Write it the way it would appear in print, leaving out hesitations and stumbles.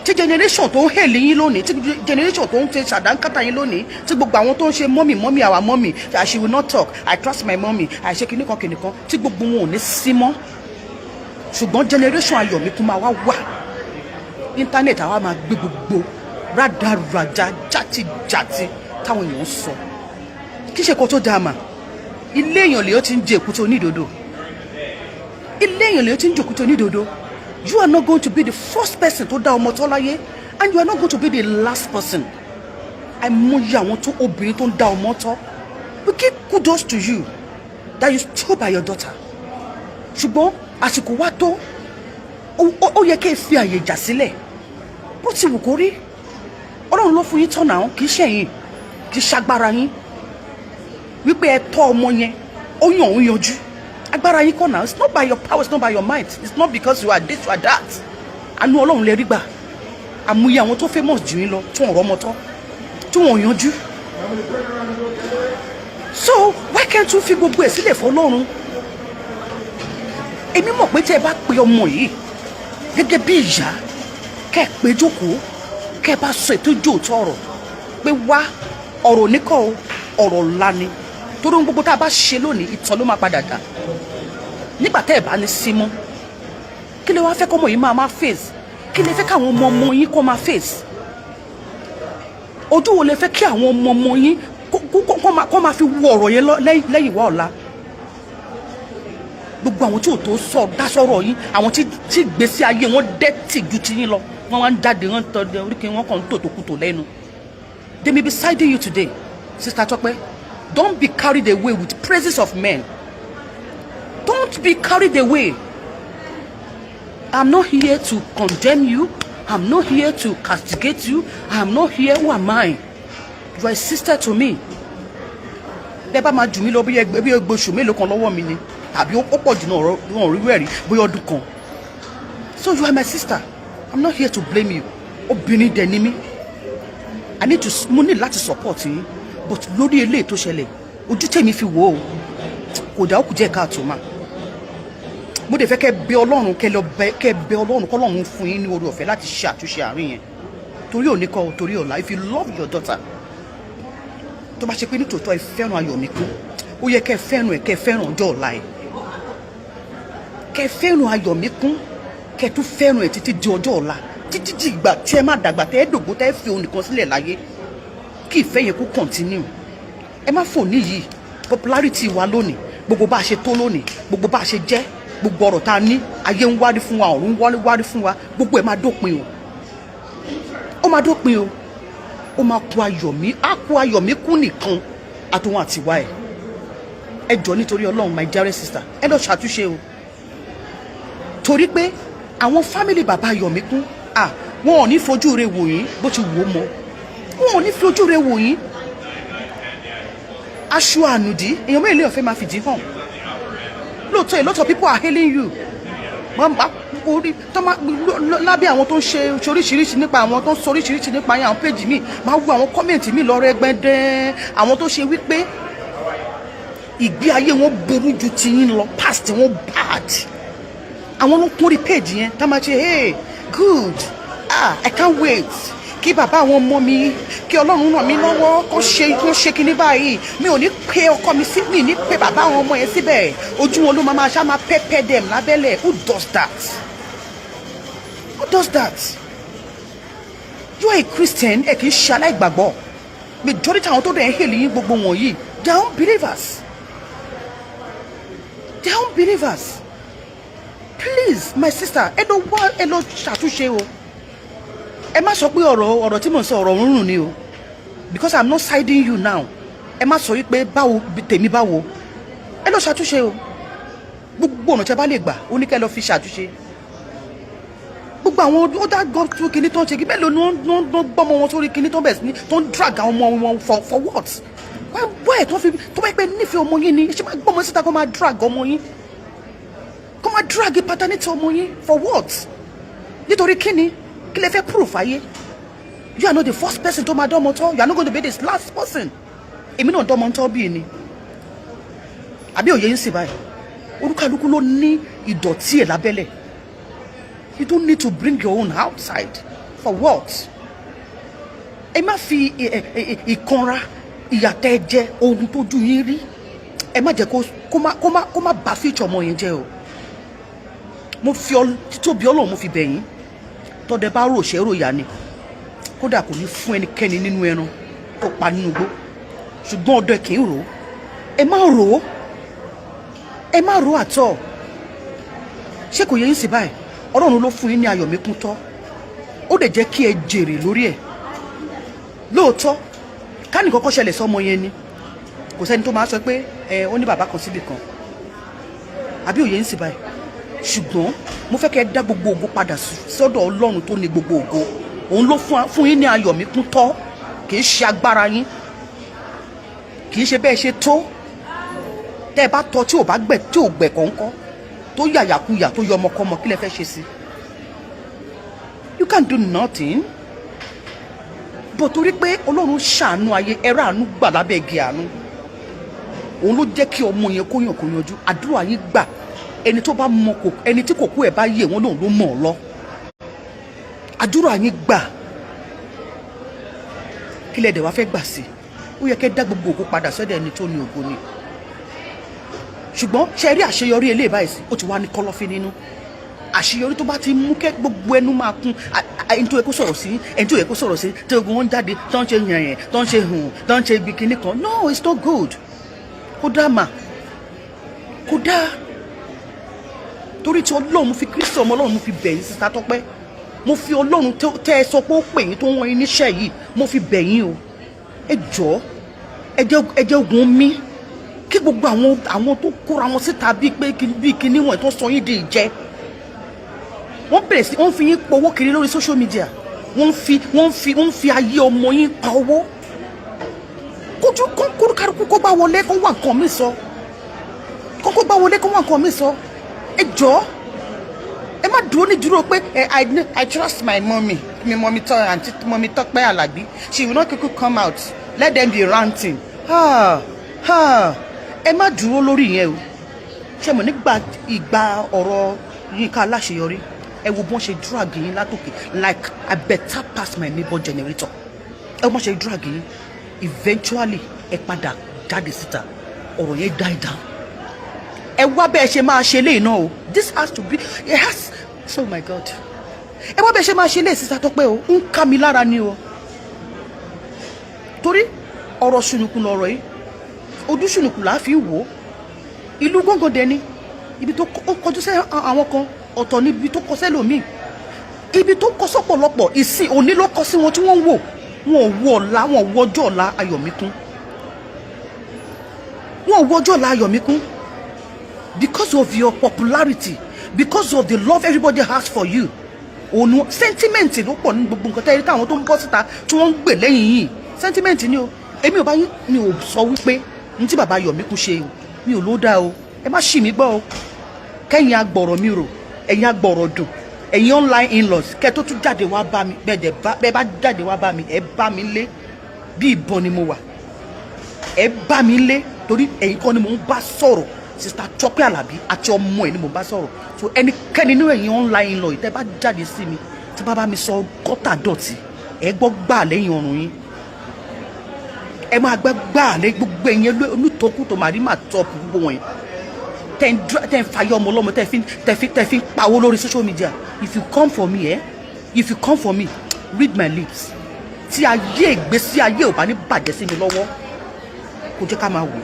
tí generation tó ń hèlì yín lónìí, tí generation tó ń ṣe ṣàdánkátà yín lónìí, tí gbogbo àwọn tó ń ṣe mọ́mì our mommy, she will not talk, I trust my mommy, àìṣe kìnnìkan tí gbogbo wọn ò ní sí mọ́. Ṣùgbọ́n generation Ayọ̀míkún máa wá wà. Internet àwa máa gbé gbogbo rádaràjà játijàti táwọn èèyàn ń sọ. Kí ṣe kó tó dáa mà? Ilé èèyàn lè ó ti ń jẹ èkúté onídodo. Ilé èèyàn lè ó ti ń jẹ èkúté onídodo. You are not going to be the first person to dá ọmọ tọ́ láyé, and you are not going to be the last person. Àìmọye àwọn tó obìnrin tó ń dá ọmọ tọ́. We give kudos to you that you stood by your daughter. Ṣùgbọ́n àsìkò wá tó, ó yẹ kí ẹ fi àyè ìjà sílẹ̀. Bó ti wù kó rí, Ọlọ́run ló fún yín tọ́ náà, kì í ṣẹ̀yìn, kì í ṣagbára yín. Wípé ẹ tọ́ ọmọ yẹn, ó yàn ó yanjú. Agbára yín kọ́ náà, it's not by your power, it's not by your might, it's not because you are this, you are that. Àánú Ọlọ́run lè rí gbà. Àmúyẹ àwọn tó famous jù yín lọ, tí wọ́n rọ́mọ tọ́, tí wọ́n yanjú. So why can't you fi gbogbo ẹ̀ sílẹ̀ f'Ọlọ́run? Èmi mọ̀ pé tí ẹ bá pe ọmọ yìí gẹ́gẹ́ bí ìyá, kẹ́ ẹ pé jókòó, kẹ́ ẹ bá sọ ètò ìjòòtọ́ ọ̀rọ̀ pé wá ọ̀rọ̀ oníkọ́ ọ̀rọ̀ ńlá ni. Torí gbogbo tá a bá ṣe lónìí ìtàn ló máa padà dà. Nígbà tẹ́ ẹ bá ní sí mọ́, kí lè wá fẹ́ kọ́mọ yìí máa face? Kí lè fẹ́ káwọn ọmọ yín kó máa face? Ojú wo lè fẹ́ kí àwọn ọmọ yín kó máa fi wo ọ̀rọ̀ yẹn lẹ́yìn wá ọ̀la? Gbogbo àwọn tí ò tó sọ dá sọ̀rọ̀ yín, àwọn tí gbèsè ayé wọn dẹ́tì ju ti yín lọ, wọ́n wá ń jáde wọ́n tọ́ oríkì wọn kàn ń tòtòkùtò lẹ́nu. They may be siding you today, Sister Tope. Don't be carried away with praises of men. Don't be carried away. I'm not here to condemn you. I'm not here to castigate you. I'm not here. Who am I? You are a sister to me. Bẹ́ẹ̀ bá máa jù mí lọ bí oṣù mélòó kan lọ́wọ́ mi ni. Àbí ó pọ̀ jù náà wọn rí wẹ̀rí bóyá ọdún kan. So you are my sister. I'm not here to blame you. Obìnrin dẹ̀ ni mí. Mo ní láti support yín. But lórí eléyìí tó ṣẹlẹ̀, ojú tèmi fi wò ó, kò dá òkú jẹ́ káàtó mà. Mo dẹ̀ fẹ́ kẹ́ bẹ Ọlọ́run, kẹ́ bẹ Ọlọ́run kọ́ Ọlọ́run fún yín ní oore ọ̀fẹ́ láti ṣe àtúnṣe àárín yẹn. Torí òní kọ́, torí ọ̀la. If you love your daughter, tó bá ṣe pé nítòótọ́ ẹ fẹ́ràn Ayọ̀míkún, ó yẹ kẹ́ fẹ́ràn ẹ̀, kẹ́ fẹ́ràn ọjọ́ ọ̀la ẹ̀. Kẹ́ fẹ́ràn Ayọ̀míkún, kẹ́ tún fẹ́ràn ẹ̀ títí di ọjọ́ ọ̀la, títí di ìgbà tí ẹ má dàgbà tẹ́ ẹ dògbó tẹ́ ẹ fi òun nìkan sílẹ̀ láyé. Kí ìfẹ́ yẹn kó continue. Ẹ má fò níyì popularity wa lónìí, gbogbo bá a ṣe tó lónìí, gbogbo bá a ṣe jẹ́, gbogbo ọ̀rọ̀ tá a ní, ayé ń wárí fún wa, ọ̀run wárí fún wa, gbogbo ẹ̀ máa dópin o. Ó máa dópin o. Ó máa kú Ayọ̀míkún nìkan àtòun àtiwá ẹ̀. Ẹ jọ̀ọ́ nítorí Ọlọ́run, my dearest sister, ẹ lọ ṣàtúnṣe o. Torí pé àwọn family bàbá Ayọ̀míkún, wọn ò ní fojú rẹ̀ wò yín bó ti wò ó mọ́. Wọn ò ní fi ojú rẹ̀ wò yín. Aṣọ ànùdí, èèyàn mélòó ọ̀fẹ́ máa fìdí hàn. Lóòótọ́, a lot of people are hailing you. Lábẹ́ àwọn tó ń ṣe oríṣiríṣi nípa àwọn tó ń sọ oríṣiríṣi nípa àwọn péjì mi, máa wo àwọn kọ́mẹ̀ntì mi lọ rẹ́gbẹ́dẹ́. Àwọn tó ṣe wípé ìgbé ayé wọn burú ju ti yín lọ, past wọn bad. Àwọn ló kún rí péjì yẹn, tá máa ṣe hey good, I can't wait. Kí bàbá àwọn ọmọ mi, kí Ọlọ́run ràn mí lọ́wọ́ kó ṣe kíní báyìí. Mi ò ní pe ọkọ mi sí, mi ní pe bàbá àwọn ọmọ yẹn síbẹ̀. Ojú wọn ló máa ṣá máa pẹ́pẹ́ dem lábẹ́lẹ̀. Who does that? Who does that? You are a Christian, ẹ kì í ṣe aláìgbàgbọ́. Majority àwọn tó dẹ̀ ń hèlì yín gbogbo wọ̀nyí, they are unbelievers. They are unbelievers. Please, my sister, ẹ lọ ṣàtúnṣe o. Ẹ má sọ pé ọ̀rọ̀ tí mo sọ ọ̀rọ̀ rúnrún ni o, because I'm not siding you now. Ẹ má sọ wípé báwo tèmi báwo. Ẹ lọ ṣàtúnṣe o. Gbogbo ọ̀nà tí ẹ bá lè gbà ó ní kẹ́ lọ fi ṣàtúnṣe. Gbogbo àwọn ó dá gan tó kinní tó ń ṣe kí mélòó ni wọ́n gbọ́mọ wọn sórí kinní tó ń bẹ̀rẹ̀ sí ní tó ń drag àwọn ọmọ wọn for what? Why tó bá pẹ́ nífẹ̀ẹ́ ọmọ yín ni ṣé máa gbọ́mọ síta kó máa drag ọmọ yín? Kó máa drag paternity ọmọ yín for what? Nítorí kíni? Kí lẹ fẹ́ proof ayé? You are not the first person to máa dọ́mọ tọ́. You are not going to be the last person. Èmi náà dọ́mọ tọ́ bí ni. Àbí òye yín sì báyìí. olúkálùkù ló ní ìdọ̀tí ẹ̀ lábẹ́lẹ̀. You don't need to bring your own outside for what? Ẹ má fi ìkanra ìyàtẹ̀ jẹ ohun tó ju yín rí. Ẹ má jẹ́ kó má bà future ọmọ yẹn jẹ́ o. Mo fi títóbi Ọlọ́run mo fi bẹ̀ yín. Tọ́dẹ bá rò ṣẹ́ ròyà ni. Kódà kò ní fún ẹnikẹ́ni nínú ẹran tó pa nínú igbó. Ṣùgbọ́n ọdọ kì í rò ó. Ẹ má rò ó. Ẹ má rò àtọ̀. Ṣé kò yẹ yín sí báyìí? Ọlọ́run ló fún yín ní ayọ̀ mi kún tọ́. Ó dẹ̀ jẹ́ kí ẹ jèrè lórí ẹ̀. Lóòótọ́ ká ní kọ́kọ́ ṣẹlẹ̀ sọ́mọ yẹn ni kò sẹ́ni tó máa sọ pé ó ní bàbá kan síbì kan àbí òye ń sì báyìí. Ṣùgbọ́n mo fẹ́ kẹ́ ẹ dá gbogbo ògo padà sọ́dọ̀ Ọlọ́run tó ní gbogbo ògo. Òun ló fún yín ní ayọ̀ mi kún tọ́. Kì í ṣe agbára yín, kì í ṣe bẹ́ẹ̀ ṣe tó. Tẹ́ ẹ bá tọ́ tí ò gbẹ̀ kọ̀ọ̀kan tó yàyàkuyà tó yọ ọmọkọ́mọ kí lẹ fẹ́ ṣe sí? You can't do nothing. Bó torí pé Ọlọ́run ṣàánú ayé ẹ̀rọ àánú gbà lábẹ́ igi àánú. Òun ló jẹ́ kí ọmọ yẹn kó yanjú. Àdúrà yín gbà. Ẹni tó bá mọ kò ẹni tí kò kú ẹ̀ bá yé wọn lòun ló mọ̀ ọ́ lọ. Àdúrà yín gbà. Kí lẹ dẹ̀ wá fẹ́ gbà sí? Ó yẹ kẹ́ dá gbogbo ògo padà sọ́dọ̀ ẹni tó ní ògo ni. Ṣùgbọ́n ṣe rí àṣeyọrí eléyìí báyìí sí ó ti wá ní kọ́lọ́fín nínú. Àṣeyọrí tó bá ti mú kẹ́ gbogbo ẹnu máa kún ẹni tó yẹ kó sọ̀rọ̀ sí ẹni tó yẹ kó sọ̀rọ̀ sí tí ogun wọn jáde tó ń ṣe yànyẹn tó ń ṣe hùn tó ń ṣe ibi kinní kan. No, it's not good. Kò dáa mà kò dáa. Torí tí Ọlọ́run fi Kristi ọmọ Ọlọ́run mo fi bẹ̀ yín Sister Tope. Mo fi Ọlọ́run tẹ́ ẹ sọ pé ó pè yín tó wọ́n yín níṣẹ́ yìí mo fi bẹ̀ yín o. Ẹ jọ̀ọ́ ẹ jẹ́ ogun mi kí gbogbo àwọn tó kóra wọn síta bíi kinní wọn tó sọ yín di ìjẹ. Wọ́n fi yín powó kiri lórí social media. Wọ́n fi ayé ọmọ yín pa owó. Kójú kó bá wọlé kó wà nǹkan mi sọ. Kó bá wọlé kó wà nǹkan mi sọ. Ẹ jọ̀ọ́ ẹ má dúró ní dúró pé I trust my mommy. Mi mommy Tope Alabi. She will not come out. Let them be ranting. Ẹ má dúró lórí yẹn o. Ṣé mo nígbà ìgbà ọ̀rọ̀ Yínká Aláṣeyọrí ẹ wo bọ́n ṣe drag yín látòkè like I better pass my neighbor generator. Ẹ bọ́n ṣe drag yín eventually ẹ padà jáde síta ọ̀rọ̀ yẹn die down. Ẹ wá bẹ́ẹ̀ ṣe máa ṣe léyìn náà o. This has to be it has oh my God. Ẹ wá bẹ́ẹ̀ ṣe máa ṣe léyìn Sister Tope o ń ká mi lára ni o. Torí ọ̀rọ̀ ṣùnùkùn lọ̀rọ̀ yìí ojú ṣùnùkùn là á fi wò ó. Ìlú gángan dẹni ibi tó kọjú sí àwọn kan ọ̀tọ̀ níbi tó kọ sẹ́lòmíì ibi tó kọ sọ́pọ̀lọpọ̀ ìsìn òní ló kọ sí wọn tí wọ́n ń wò wọn ò wo ọ̀la wọn ò wo ọjọ́ ọ̀la Ayọ̀míkún wọn ò wo ọjọ́ ọ̀la Ayọ̀míkún because of your popularity because of the love everybody has for you òun sentiment ló pọ̀ ní gbogbo nǹkan tẹ́lẹ̀ táwọn tó ń bọ́ síta tí wọ́n ń gbè lẹ́yìn yìí sentiment ni o èmi ò bá yín mi ò sọ wípé ní tí bàbá Ayọ̀míkún ṣe o mi ò ló dá o ẹ má ṣì mí gbọ́ o kẹ́yìn agbọ̀rọ̀ mi rò ẹ̀yin agbọ̀rọ̀ dùn ẹ̀yin online in-laws kẹ́ tó tún jáde wá bá mi bẹ́ẹ̀ bá jáde wá bá mi ẹ bá mi lé bí ìbọn ni mo wà ẹ bá mi lé torí ẹ̀yin kan ni mò ń bá sọ̀rọ̀ Sister Tope Alabi àti ọmọ ẹ̀ ni mò ń bá sọ̀rọ̀ so ẹnikẹ́ni nínú ẹ̀yin online in-law yìí tẹ́ bá jáde sí mi tí bá mi sọ gọ́tà dọ̀tí ẹ gbọ́ gbà lẹ́yìn ọrùn yín ẹ máa gbà lẹ́yìn gbogbo ẹ̀yin onítọ̀kùtọ̀ màrímà tọ́pù gbogbo wọn tẹ́ ń fayọ́ ọmọ ọlọ́mọ tẹ́ fi pawó lórí social media if you come for me if you come for me read my lips tí ayé ìgbésí ayé ò bá ní bàjẹ́ sí mi lọ́wọ́ kò jẹ́ ká máa wò.